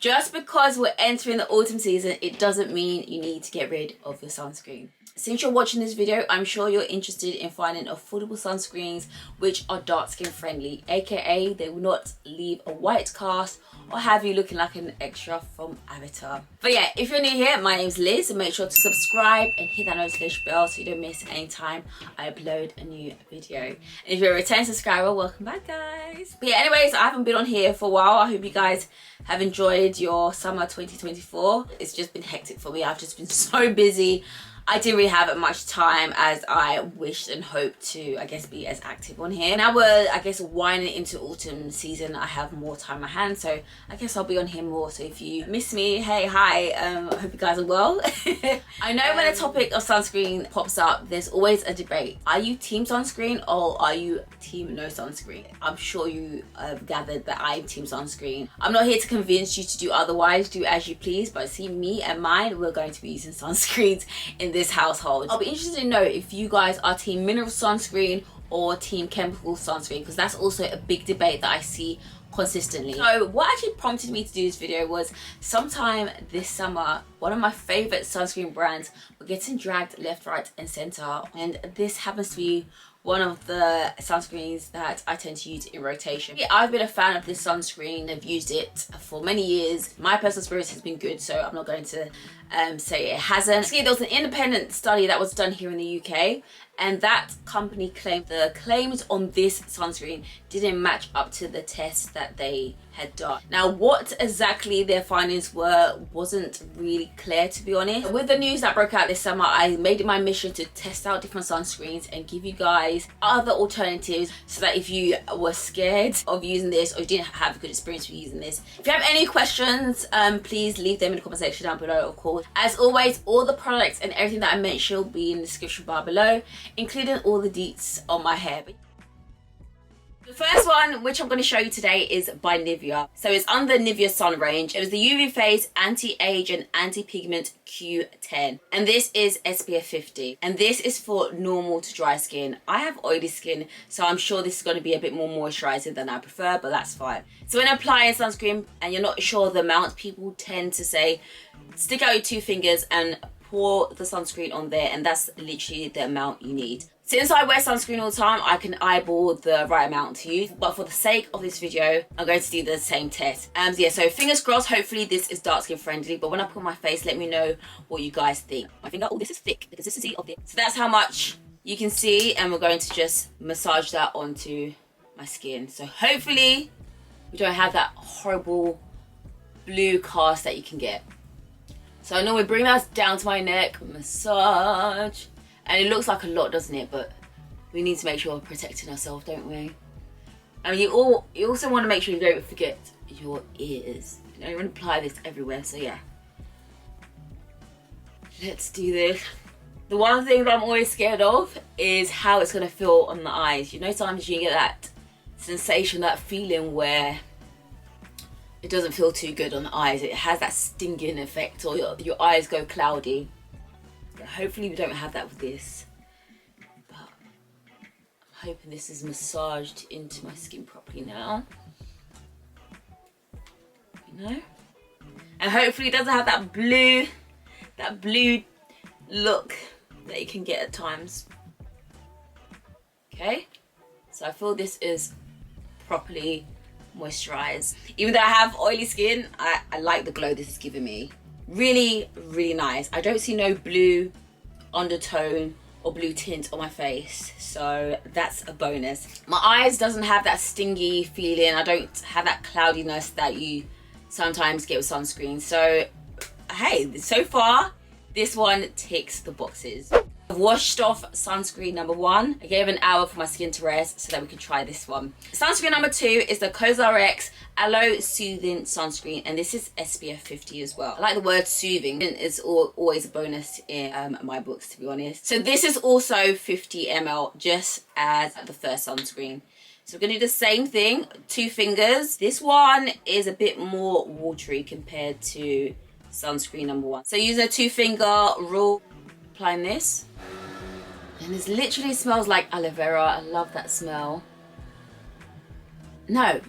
Just because we're entering the autumn season, it doesn't mean you need to get rid of your sunscreen. Since you're watching this video, I'm sure you're interested in finding affordable sunscreens which are dark skin friendly, aka they will not leave a white cast or have you looking like an extra from Avatar. But yeah, if you're new here, my name's Liz, and make sure to subscribe and hit that notification bell so you don't miss any time I upload a new video. And if you're a return subscriber, welcome back, guys. But yeah, anyways, I haven't been on here for a while. I hope you guys have enjoyed your summer 2024. It's just been hectic for me. I've just been so busy. I didn't really have much time as I wished and hoped to, I guess, be as active on here. Now we're, I guess, winding into autumn season. I have more time on my hands, so I guess I'll be on here more. So if you miss me, hey, hi, I hope you guys are well. I know when a topic of sunscreen pops up, there's always a debate. Are you team sunscreen or are you team no sunscreen? I'm sure you have gathered that I'm team sunscreen. I'm not here to convince you to do otherwise. Do as you please, but see, me and mine, we're going to be using sunscreens in this household. I'll be interested to know if you guys are team mineral sunscreen or team chemical sunscreen, because that's also a big debate that I see consistently. So what actually prompted me to do this video was sometime this summer, one of my favorite sunscreen brands were getting dragged left, right and center, and this happens to be one of the sunscreens that I tend to use in rotation. Yeah, I've been a fan of this sunscreen. I've used it for many years. My personal experience has been good, so I'm not going to say it hasn't. There was an independent study that was done here in the UK, and that company claimed the claims on this sunscreen didn't match up to the tests that they had done. Now, what exactly their findings were wasn't really clear, to be honest. With the news that broke out this summer, I made it my mission to test out different sunscreens and give you guys other alternatives, so that if you were scared of using this or you didn't have a good experience with using this, if you have any questions, please leave them in the comment section down below, of course. As always, all the products and everything that I mentioned will be in the description bar below, including all the deets on my hair. The first one, which I'm going to show you today, is by Nivea. So it's under Nivea Sun range. It was the UV Phase Anti-Age and Anti-Pigment Q10. And this is SPF 50. And this is for normal to dry skin. I have oily skin, so I'm sure this is going to be a bit more moisturizing than I prefer, but that's fine. So when applying sunscreen and you're not sure the amount, people tend to say, stick out your 2 fingers and pour the sunscreen on there, and that's literally the amount you need. Since I wear sunscreen all the time, I can eyeball the right amount to use, but for the sake of this video, I'm going to do the same test. Yeah, so fingers crossed, hopefully this is dark skin friendly, but when I put on my face, let me know what you guys think. My finger, oh, this is thick, the consistency of it. So that's how much you can see, and we're going to just massage that onto my skin. So hopefully we don't have that horrible blue cast that you can get. So I normally bring that down to my neck, massage. And it looks like a lot, doesn't it? But we need to make sure we're protecting ourselves, don't we? I mean, you also want to make sure you don't forget your ears. You know, you want to apply this everywhere, so yeah. Let's do this. The one thing that I'm always scared of is how it's going to feel on the eyes. You know, sometimes you get that sensation, that feeling where it doesn't feel too good on the eyes. It has that stinging effect, or your eyes go cloudy. Hopefully we don't have that with this, but I'm hoping this is massaged into my skin properly now, you know, and hopefully it doesn't have that blue look that you can get at times. Okay, so I feel this is properly moisturized. Even though I have oily skin, I like the glow this is giving me. Really, really nice. I don't see no blue undertone or blue tint on my face, so that's a bonus. My eyes doesn't have that stingy feeling. I don't have that cloudiness that you sometimes get with sunscreen. So hey, so far this one ticks the boxes. I've washed off sunscreen number 1. I gave an hour for my skin to rest so that we can try this one. Sunscreen number 2 is the Cosrx Aloe Soothing Sunscreen, and this is SPF 50 as well. I like the word soothing. It's always a bonus in my books, to be honest. So this is also 50 ml, just as the first sunscreen. So we're going to do the same thing, 2 fingers. This one is a bit more watery compared to sunscreen number 1. So using a 2-finger rule, applying this. And this literally smells like aloe vera. I love that smell. No,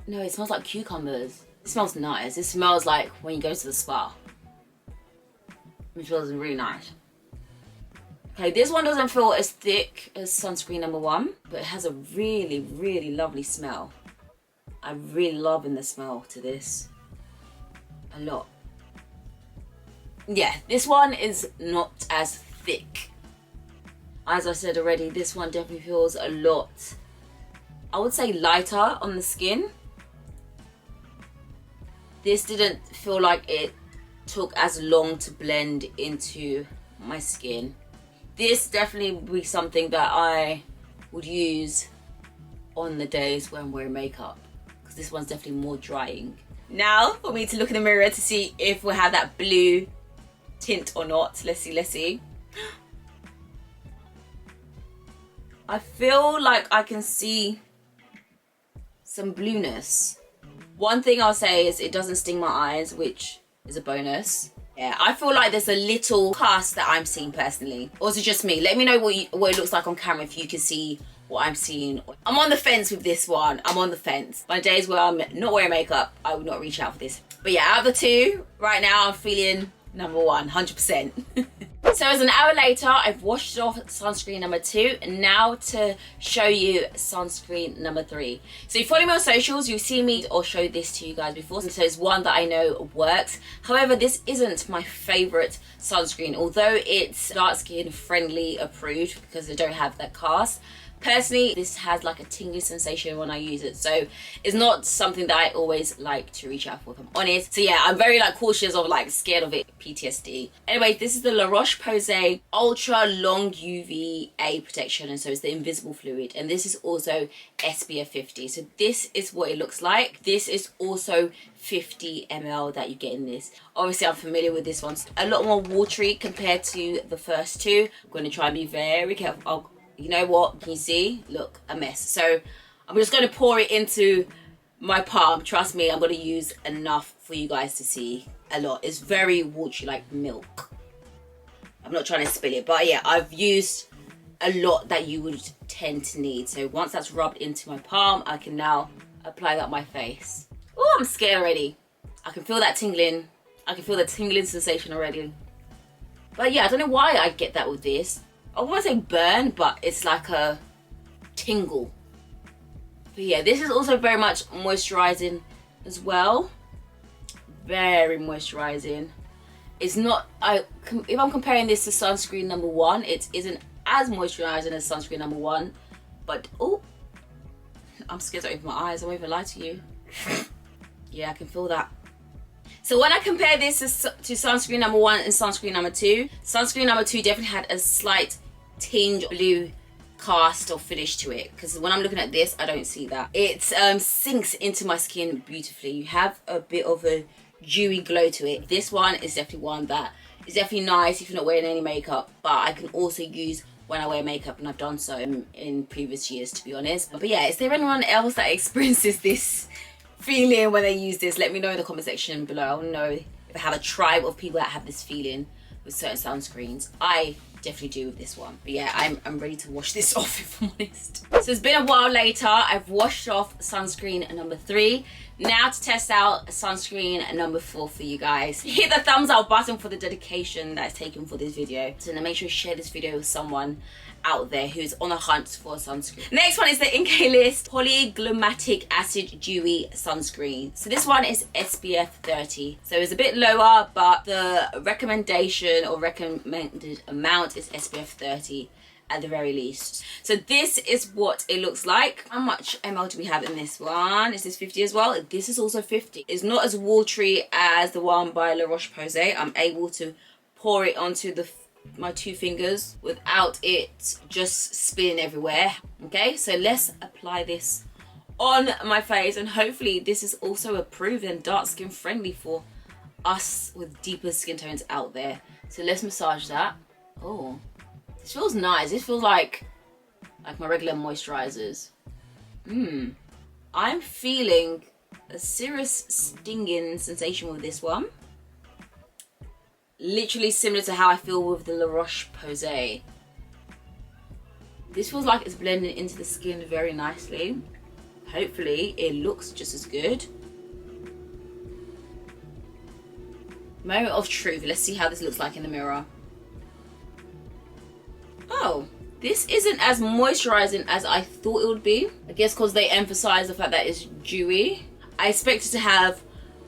it smells like cucumbers. It smells nice. It smells like when you go to the spa. It smells really nice. Okay, this one doesn't feel as thick as sunscreen number 1, but it has a really, really lovely smell. I'm really loving the smell to this. A lot. Yeah, this one is not as thick. As I said already, this one definitely feels a lot, I would say, lighter on the skin. This didn't feel like it took as long to blend into my skin. This definitely would be something that I would use on the days when I'm wearing makeup, because this one's definitely more drying. Now for me to look in the mirror to see if we have that blue tint or not. Let's see, let's see. I feel like I can see some blueness. One thing I'll say is it doesn't sting my eyes, which is a bonus. Yeah, I feel like there's a little cast that I'm seeing personally. Or is it just me? Let me know what it looks like on camera if you can see what I'm seeing. I'm on the fence with this one. I'm on the fence. My days where I'm not wearing makeup, I would not reach out for this. But yeah, out of the two, right now I'm feeling number 1, 100%. So as an hour later, I've washed off sunscreen number 2, and now to show you sunscreen number 3. So if you follow me on socials, you've seen me or showed this to you guys before, so it's one that I know works. However, this isn't my favorite sunscreen, although it's dark skin friendly approved because they don't have that cast. Personally, this has like a tingly sensation when I use it, so it's not something that I always like to reach out for, if I'm honest. So yeah, I'm very like cautious of, like, scared of it, PTSD. Anyway, this is the La Roche Posay Ultra Long UVA Protection, and so it's the invisible fluid, and this is also SPF 50. So this is what it looks like. This is also 50 ml that you get in this. Obviously, I'm familiar with this one. It's a lot more watery compared to the first two. I'm going to try and be very careful. You know what? Can you see? Look, a mess. So I'm just going to pour it into my palm. Trust me, I'm going to use enough for you guys to see a lot. It's very watery, like milk. I'm not trying to spill it, but yeah, I've used a lot that you would tend to need. So once that's rubbed into my palm, I can now apply that on my face. Oh, I'm scared already. I can feel that tingling. I can feel the tingling sensation already. But yeah, I don't know why I get that with this. I won't say burn, but it's like a tingle. But yeah, this is also very much moisturizing as well. Very moisturizing. It's not, if I'm comparing this to sunscreen number 1, it isn't as moisturizing as sunscreen number 1. But, oh, I'm scared to open my eyes. I won't even lie to you. Yeah, I can feel that. So when I compare this to sunscreen number 1 and sunscreen number 2, sunscreen number 2 definitely had a slight tinge blue cast or finish to it, because when I'm looking at this, I don't see that. It sinks into my skin beautifully. You have a bit of a dewy glow to it. This one is definitely one that is definitely nice if you're not wearing any makeup, but I can also use when I wear makeup, and I've done so in previous years, to be honest. But yeah, is there anyone else that experiences this feeling when they use this? Let me know in the comment section below. I want to know if I have a tribe of people that have this feeling with certain sunscreens. I definitely do with this one. But yeah, I'm ready to wash this off, if I'm honest. So it's been a while later. I've washed off sunscreen number 3. Now to test out sunscreen number 4 for you guys. Hit the thumbs up button for the dedication that's taken for this video. So now make sure you share this video with someone out there who's on a hunt for a sunscreen. Next one is the Inkey List Polyglutamic Acid Dewy Sunscreen. So this one is SPF 30. So it's a bit lower, but the recommendation or recommended amount is SPF 30 at the very least. So this is what it looks like. How much ml do we have in this one? Is this 50 as well? This is also 50. It's not as watery as the one by La Roche Posay. I'm able to pour it onto my 2 fingers without it just spilling everywhere. Okay, so let's apply this on my face, and hopefully this is also approved and dark skin friendly for us with deeper skin tones out there. So let's massage that. Oh, this feels nice. This feels like my regular moisturizers. I'm feeling a serious stinging sensation with this one. Literally similar to how I feel with the La Roche Posay. This feels like it's blending into the skin very nicely. Hopefully it looks just as good. Moment of truth. Let's see how this looks like in the mirror. Oh, this isn't as moisturizing as I thought it would be. I guess because they emphasize the fact that it's dewy. I expected to have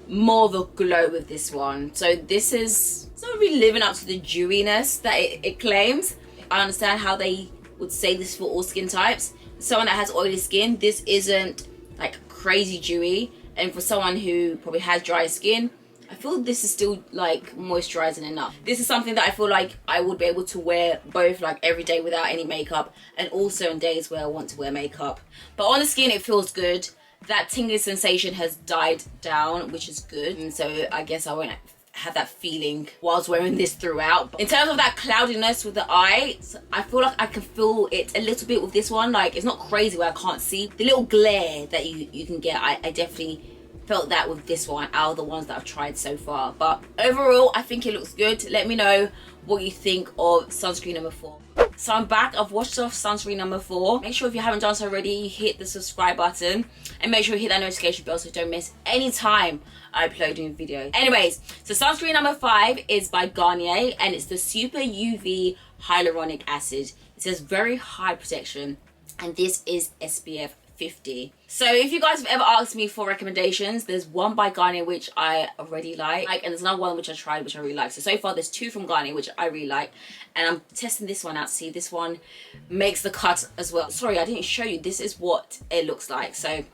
more of a glow with this one. So this is, it's not really living up to the dewiness that it claims. I understand how they would say this for all skin types. Someone that has oily skin, this isn't like crazy dewy. And for someone who probably has dry skin, I feel this is still like moisturizing enough. This is something that I feel like I would be able to wear both like every day without any makeup, and also on days where I want to wear makeup. But on the skin, it feels good. That tingling sensation has died down, which is good. And so I guess I won't have that feeling whilst wearing this throughout. But in terms of that cloudiness with the eyes, I feel like I can feel it a little bit with this one. Like, it's not crazy where I can't see. The little glare that you can get, I definitely felt that with this one out of the ones that I've tried so far. But overall, I think it looks good. Let me know what you think of sunscreen number 4. So I'm back. I've washed off sunscreen number 4. Make sure if you haven't done so already, you hit the subscribe button and make sure you hit that notification bell so you don't miss any time I upload new videos. Anyways, so sunscreen number 5 is by Garnier, and it's the Super UV Hyaluronic Acid. It says very high protection, and this is SPF 50. So if you guys have ever asked me for recommendations, there's one by Garnier which I already like, and there's another one which I tried which I really like. So far there's 2 from Garnier which I really like, and I'm testing this one out to see if this one makes the cut as well. Sorry, I didn't show you. This is what it looks like. So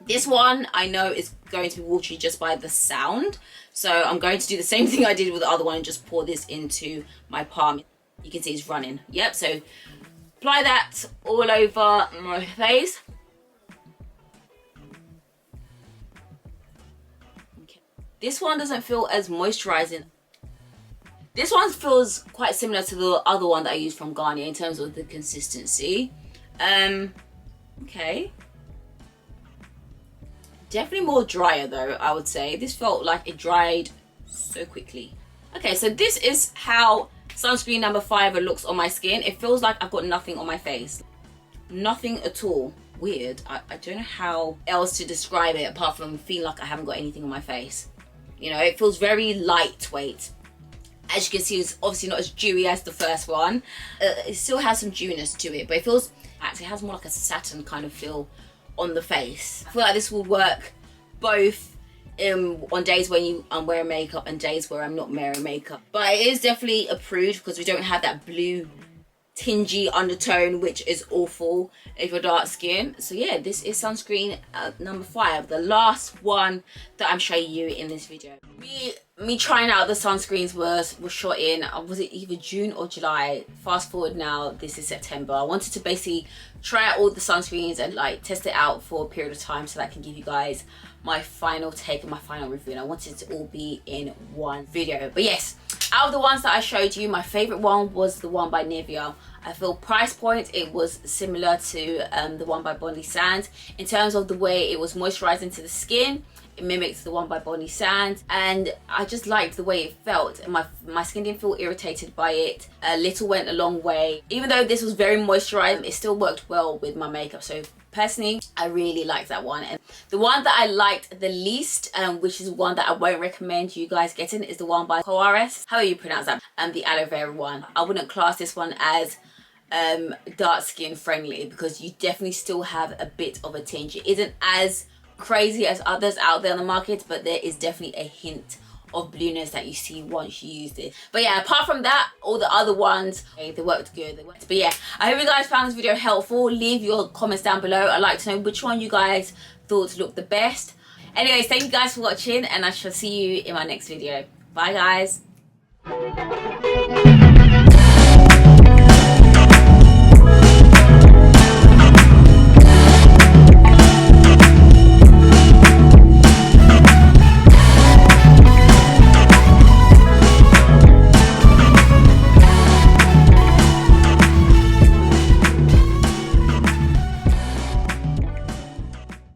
this one I know is going to be watery just by the sound, so I'm going to do the same thing I did with the other one and just pour this into my palm. You can see it's running. Yep, so apply that all over my face. This one doesn't feel as moisturizing. This one feels quite similar to the other one that I used from Garnier in terms of the consistency. Okay. Definitely more drier though, I would say. This felt like it dried so quickly. Okay, so this is how sunscreen number 5 looks on my skin. It feels like I've got nothing on my face. Nothing at all. Weird. I don't know how else to describe it apart from feeling like I haven't got anything on my face. You know, it feels very lightweight. As you can see, it's obviously not as dewy as the first one. It still has some dewiness to it, but it feels, actually it has more like a satin kind of feel on the face. I feel like this will work both on days when I'm wearing makeup and days where I'm not wearing makeup. But it is definitely approved because we don't have that blue tingy undertone, which is awful if you're dark skin. So yeah, this is sunscreen number 5, the last one that I'm showing you in this video. Me trying out the sunscreens was shot in, was it either June or July? Fast forward now, this is September. I wanted to basically try out all the sunscreens and like test it out for a period of time so that I can give you guys my final take and my final review, and I wanted it to all be in one video. But yes, out of the ones that I showed you, my favorite one was the one by Nivea. I feel price point, it was similar to the one by Bondi Sands. In terms of the way it was moisturizing to the skin, it mimics the one by Bondi Sands, and I just liked the way it felt. My skin didn't feel irritated by it. A little went a long way. Even though this was very moisturizing, it still worked well with my makeup. So personally, I really liked that one. And the one that I liked the least, which is one that I won't recommend you guys getting, is the one by Cosrx. How do you pronounce that? The aloe vera one. I wouldn't class this one as dark skin friendly because you definitely still have a bit of a tinge. It isn't as crazy as others out there on the market, but there is definitely a hint of blueness that you see once you use it. But yeah, apart from that, all the other ones, they worked good. But yeah, I hope you guys found this video helpful. Leave your comments down below. I'd like to know which one you guys thought looked the best. Anyways, thank you guys for watching, and I shall see you in my next video. Bye guys.